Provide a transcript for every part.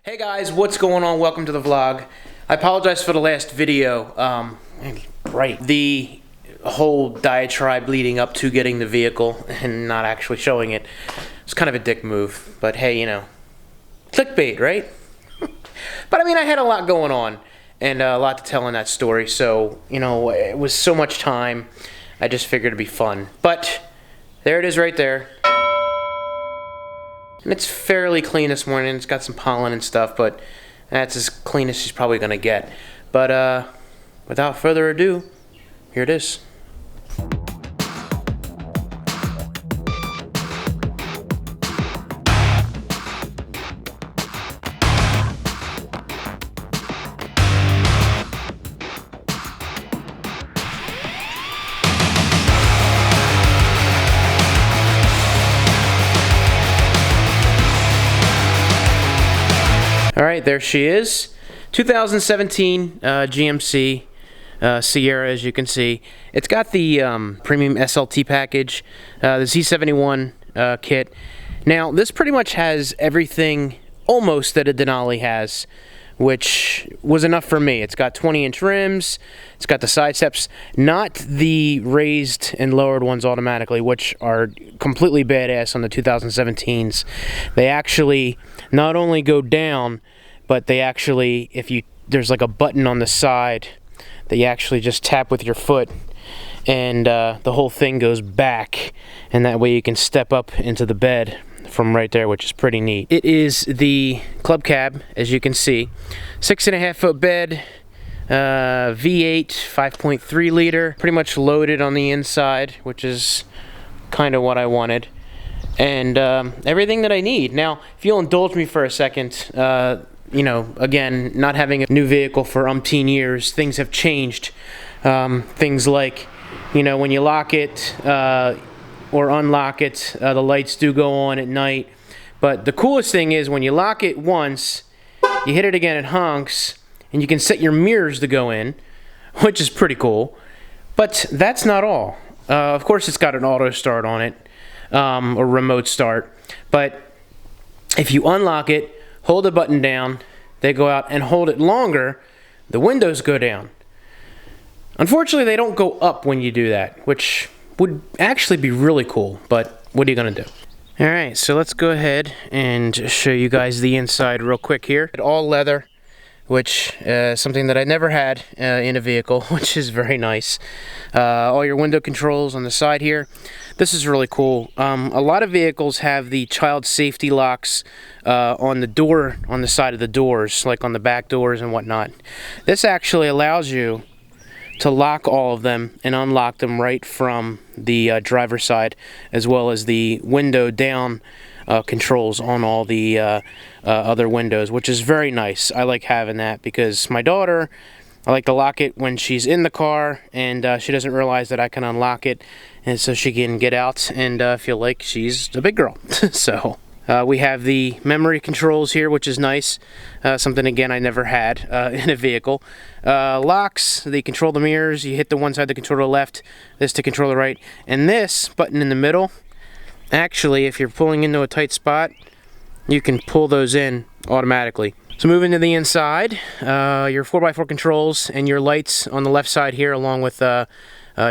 Hey guys, what's going on? Welcome to the vlog. I apologize for the last video. The whole diatribe leading up to getting the vehicle and not actually showing it. It's kind of a dick move, but hey, you know, clickbait, right? But I mean, I had a lot going on and a lot to tell in that story, so, you know, it was so much time, I just figured it'd be fun. But there it is right there. And it's fairly clean this morning. It's got some pollen and stuff, but that's as clean as she's probably gonna get. But without further ado, here it is. Alright, there she is. 2017 GMC Sierra, as you can see. It's got the premium SLT package, the Z71 kit. Now, this pretty much has everything almost that a Denali has, which was enough for me. It's got 20-inch rims, it's got the side steps, not the raised and lowered ones automatically, which are completely badass on the 2017s. They actually not only go down, but they actually, there's like a button on the side that you actually just tap with your foot, and the whole thing goes back, and that way you can step up into the bed from right there, which is pretty neat. It is the club cab, as you can see. 6.5 foot bed, V8, 5.3 liter, pretty much loaded on the inside, which is kind of what I wanted. And everything that I need. Now, if you'll indulge me for a second, you know, again, not having a new vehicle for umpteen years, things have changed. Things like, you know, when you lock it or unlock it, the lights do go on at night. But the coolest thing is when you lock it once, you hit it again, it honks, and you can set your mirrors to go in, which is pretty cool. But that's not all. Of course, it's got an auto start on it, or remote start. But if you unlock it, hold the button down, they go out, and hold it longer, the windows go down. Unfortunately, they don't go up when you do that, which would actually be really cool, but what are you gonna do? Alright, so let's go ahead and show you guys the inside real quick here. All leather, which is something that I never had in a vehicle, which is very nice. All your window controls on the side here. This is really cool. A lot of vehicles have the child safety locks on the door, on the side of the doors, like on the back doors and whatnot. This actually allows you to lock all of them and unlock them right from the driver's side, as well as the window down controls on all the other windows, which is very nice. I like having that because my daughter, I like to lock it when she's in the car, and she doesn't realize that I can unlock it, and so she can get out and feel like she's a big girl. So we have the memory controls here, which is nice. Something, again, I never had in a vehicle. Locks, they control the mirrors. You hit the one side to control the left, this to control the right, and this button in the middle, actually, if you're pulling into a tight spot, you can pull those in automatically. So moving to the inside, your 4x4 controls and your lights on the left side here, along with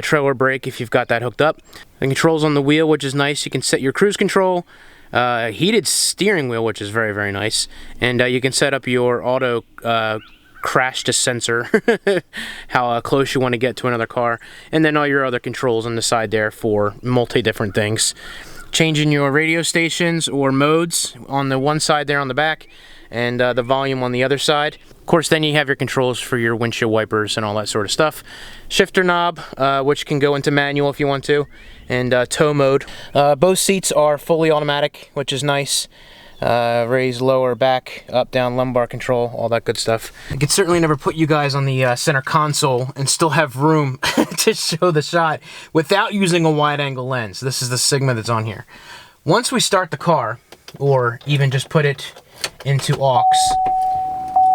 trailer brake if you've got that hooked up. The controls on the wheel, which is nice. You can set your cruise control, heated steering wheel, which is very, very nice. And you can set up your auto crash to sensor, how close you want to get to another car. And then all your other controls on the side there for multi-different things. Changing your radio stations or modes on the one side there on the back, and the volume on the other side. Of course, then you have your controls for your windshield wipers and all that sort of stuff. Shifter knob, which can go into manual if you want to, and tow mode. Both seats are fully automatic, which is nice. Raise, lower, back, up, down, lumbar control, all that good stuff. I could certainly never put you guys on the center console and still have room to show the shot without using a wide-angle lens. This is the Sigma that's on here. Once we start the car, or even just put it into aux,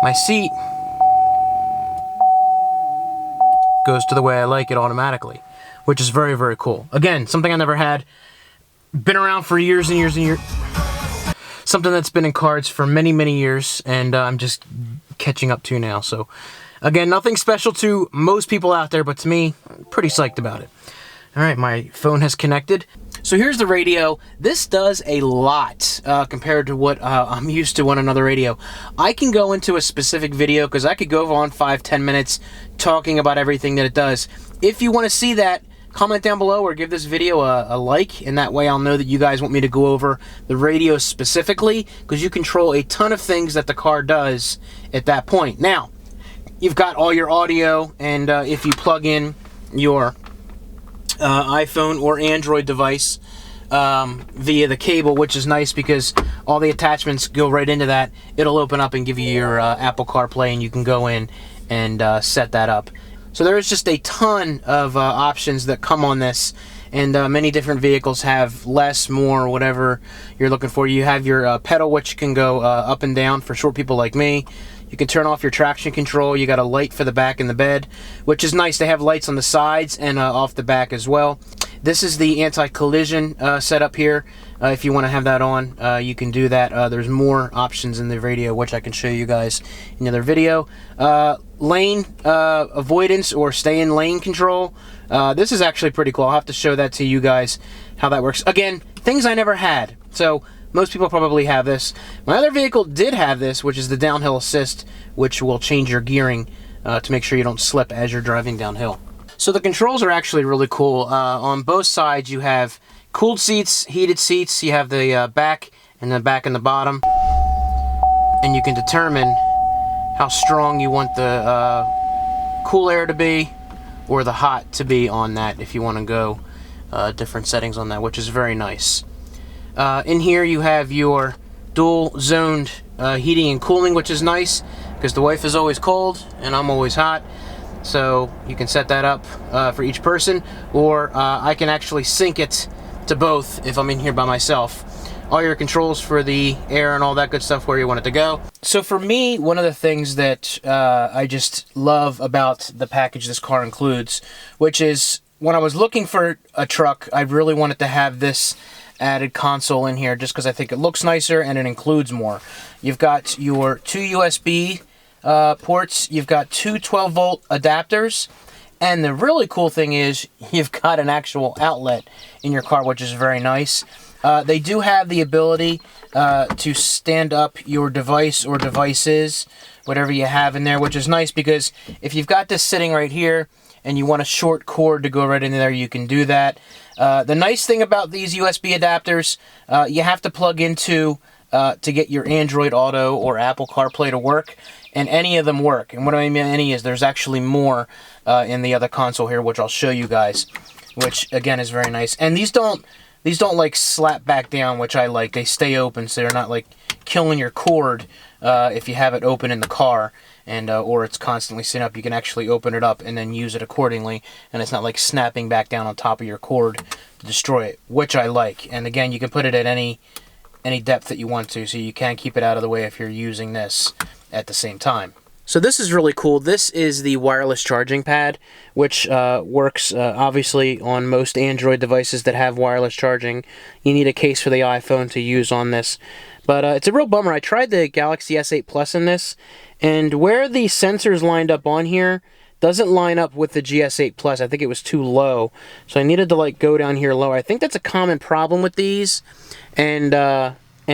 my seat goes to the way I like it automatically, which is very, very cool. Again, something I never had. Been around for years and years and years. something that's been in cards for many, many years, and I'm just catching up to now. So, again, nothing special to most people out there, but to me, pretty psyched about it. All right, my phone has connected. So here's the radio. This does a lot compared to what I'm used to on another radio. I can go into a specific video because I could go on 5-10 minutes talking about everything that it does. If you want to see that, comment down below or give this video a like, and that way I'll know that you guys want me to go over the radio specifically, because you control a ton of things that the car does at that point. Now, you've got all your audio, and if you plug in your iPhone or Android device via the cable, which is nice because all the attachments go right into that, it'll open up and give you your Apple CarPlay, and you can go in and set that up. So there is just a ton of options that come on this, and many different vehicles have less, more, whatever you're looking for. You have your pedal, which can go up and down for short people like me. You can turn off your traction control. You got a light for the back and the bed, which is nice. They have lights on the sides and off the back as well. This is the anti-collision setup here. If you want to have that on, you can do that. There's more options in the radio, which I can show you guys in another video. Lane avoidance or stay in lane control. This is actually pretty cool. I'll have to show that to you guys how that works. Again, things I never had. So most people probably have this. My other vehicle did have this, which is the downhill assist, which will change your gearing to make sure you don't slip as you're driving downhill. So the controls are actually really cool. On both sides you have cooled seats, heated seats. You have the back and the bottom, and you can determine how strong you want the cool air to be or the hot to be on that, if you want to go different settings on that, which is very nice. In here you have your dual zoned heating and cooling, which is nice because the wife is always cold and I'm always hot. So you can set that up for each person, or I can actually sync it to both if I'm in here by myself. All your controls for the air and all that good stuff, where you want it to go. So for me, one of the things that I just love about the package this car includes, which is when I was looking for a truck, I really wanted to have this added console in here just because I think it looks nicer and it includes more. You've got your 2 USB ports, you've got 2 12-volt adapters, and the really cool thing is you've got an actual outlet in your car, which is very nice. They do have the ability to stand up your device or devices, whatever you have in there, which is nice because if you've got this sitting right here and you want a short cord to go right in there, you can do that. The nice thing about these USB adapters, you have to plug into to get your Android Auto or Apple CarPlay to work, and any of them work. And what I mean any is there's actually more in the other console here, which I'll show you guys, which again is very nice. And these don't like slap back down, which I like. They stay open, so they're not like killing your cord if you have it open in the car, and or it's constantly sitting up. You can actually open it up and then use it accordingly, and it's not like snapping back down on top of your cord to destroy it, which I like. And again, you can put it at any depth that you want to, so you can keep it out of the way if you're using this at the same time. So this is really cool. This is the wireless charging pad, which works obviously on most Android devices that have wireless charging. You need a case for the iPhone to use on this. But it's a real bummer. I tried the Galaxy S8 Plus in this, and where the sensors lined up on here doesn't line up with the GS8 Plus. I think it was too low, so I needed to like go down here lower. I think that's a common problem with these and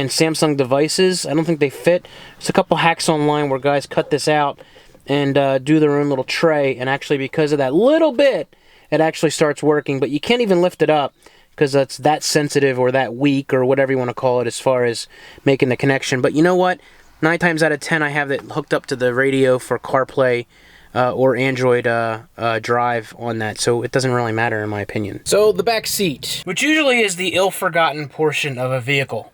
Samsung devices. I don't think they fit. There's a couple hacks online where guys cut this out and do their own little tray, and actually because of that little bit, it actually starts working, but you can't even lift it up because that's that sensitive or that weak or whatever you want to call it as far as making the connection. But you know what? 9 times out of 10 I have it hooked up to the radio for CarPlay or Android Drive on that, so it doesn't really matter in my opinion. So the back seat, which usually is the ill-forgotten portion of a vehicle.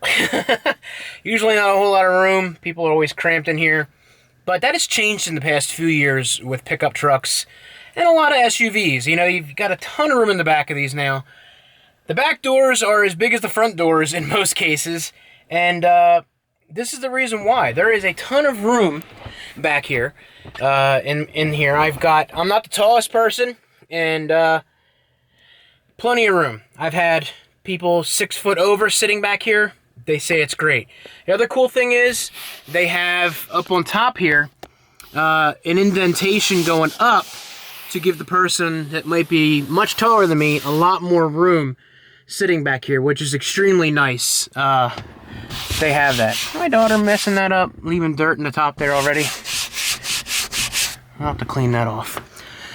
Usually not a whole lot of room. People are always cramped in here, but that has changed in the past few years with pickup trucks and a lot of SUVs. You know, you've got a ton of room in the back of these now. The back doors are as big as the front doors in most cases, and this is the reason why. There is a ton of room back here. In here, I'm not the tallest person, and plenty of room. I've had people 6 foot over sitting back here. they say it's great. The other cool thing is they have up on top here an indentation going up to give the person that might be much taller than me a lot more room sitting back here, which is extremely nice. They have that. My daughter messing that up, leaving dirt in the top there already. I'll have to clean that off.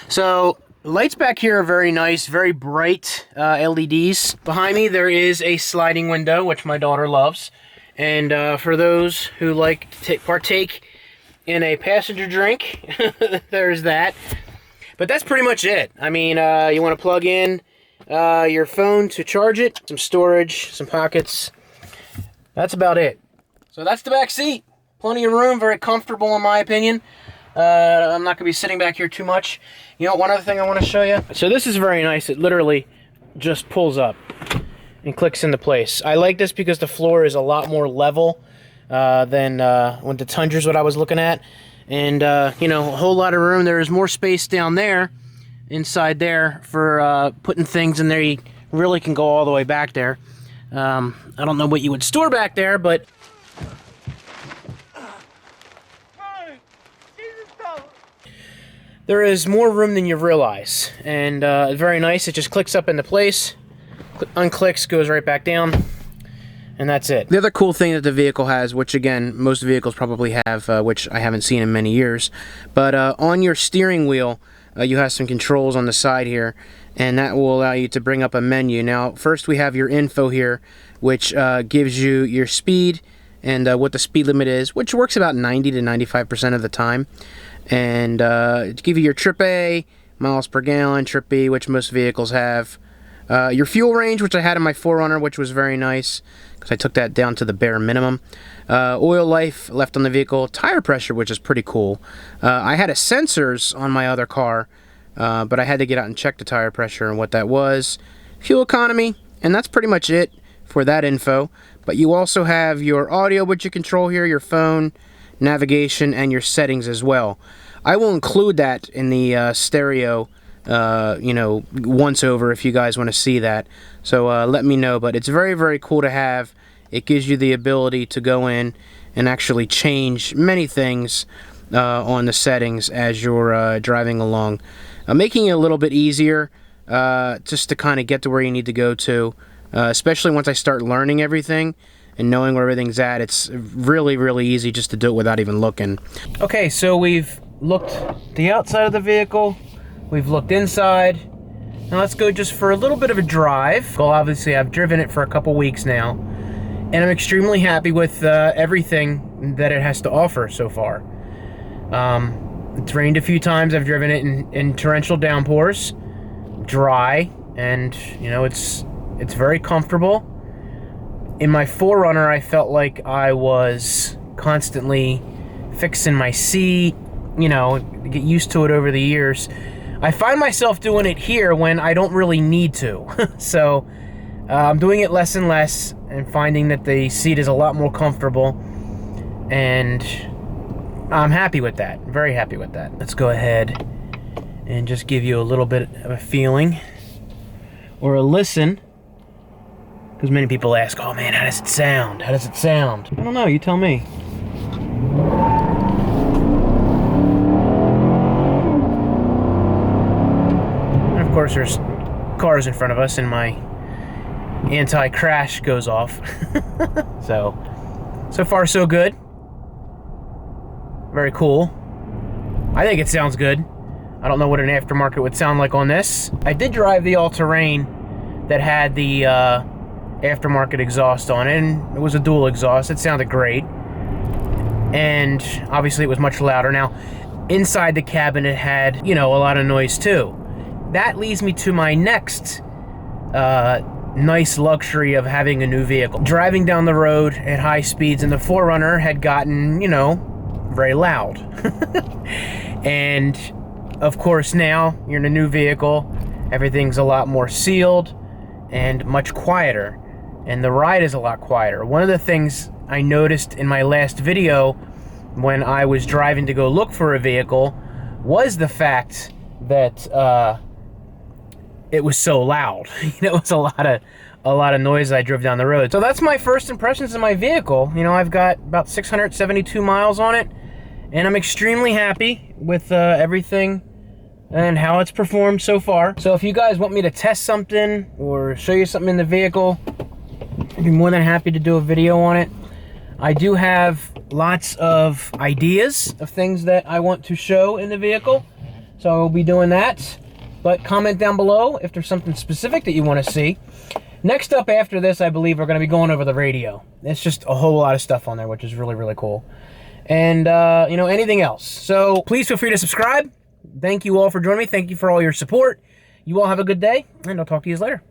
So, lights back here are very nice, very bright LEDs. Behind me there is a sliding window, which my daughter loves. And for those who like to partake in a passenger drink, there's that. But that's pretty much it. I mean, you want to plug in your phone to charge it, some storage, some pockets. That's about it. So that's the back seat. Plenty of room, very comfortable in my opinion. I'm not going to be sitting back here too much. You know, one other thing I want to show you. So this is very nice. It literally just pulls up and clicks into place. I like this because the floor is a lot more level than when the Tundra's what I was looking at. And, you know, a whole lot of room. There is more space down there, inside there, for putting things in there. You really can go all the way back there. I don't know what you would store back there, but... there is more room than you realize. And very nice. It just clicks up into place, unclicks, goes right back down. And that's it. The other cool thing that the vehicle has, which again, most vehicles probably have, which I haven't seen in many years, but on your steering wheel, you have some controls on the side here, and that will allow you to bring up a menu. Now, first we have your info here, which gives you your speed and what the speed limit is, which works about 90 to 95% of the time. And give you your trip A, miles per gallon, trip B, which most vehicles have. Your fuel range, which I had in my 4Runner, which was very nice, because I took that down to the bare minimum. Oil life left on the vehicle. Tire pressure, which is pretty cool. I had a sensors on my other car, but I had to get out and check the tire pressure and what that was. Fuel economy, and that's pretty much it for that info. But you also have your audio, which you control here, your phone, navigation, and your settings as well. I will include that in the stereo you know, once over if you guys want to see that. So let me know. But it's very, very cool to have. It gives you the ability to go in and actually change many things on the settings as you're driving along, making it a little bit easier just to kind of get to where you need to go to, especially once I start learning everything and knowing where everything's at. It's really, really easy just to do it without even looking. Okay, so we've looked the outside of the vehicle. We've looked inside. Now let's go just for a little bit of a drive. Well, obviously I've driven it for a couple weeks now, and I'm extremely happy with everything that it has to offer so far. It's rained a few times. I've driven it in torrential downpours, dry, and you know, it's very comfortable. In my 4Runner, I felt like I was constantly fixing my seat, you know, get used to it over the years. I find myself doing it here when I don't really need to. So I'm doing it less and less and finding that the seat is a lot more comfortable, and I'm happy with that. Very happy with that. Let's go ahead and just give you a little bit of a feeling or a listen, because many people ask, oh man, how does it sound? How does it sound? I don't know, you tell me. And of course there's cars in front of us and my anti-crash goes off. So far so good. Very cool. I think it sounds good. I don't know what an aftermarket would sound like on this. I did drive the all-terrain that had the aftermarket exhaust on it, and it was a dual exhaust. It sounded great, and obviously it was much louder. Now, inside the cabin it had, you know, a lot of noise too. That leads me to my next nice luxury of having a new vehicle. Driving down the road at high speeds in the 4Runner had gotten, you know, very loud. And of course now you're in a new vehicle, everything's a lot more sealed and much quieter, and the ride is a lot quieter. One of the things I noticed in my last video when I was driving to go look for a vehicle was the fact that it was so loud. You know, it was a lot a lot of noise as I drove down the road. So that's my first impressions of my vehicle. You know, I've got about 672 miles on it, and I'm extremely happy with everything and how it's performed so far. So if you guys want me to test something or show you something in the vehicle, I'd be more than happy to do a video on it. I do have lots of ideas of things that I want to show in the vehicle, so I will be doing that. But comment down below if there's something specific that you want to see. Next up after this, I believe we're going to be going over the radio. It's just a whole lot of stuff on there, which is really, really cool. And, you know, anything else. So please feel free to subscribe. Thank you all for joining me. Thank you for all your support. You all have a good day, and I'll talk to you later.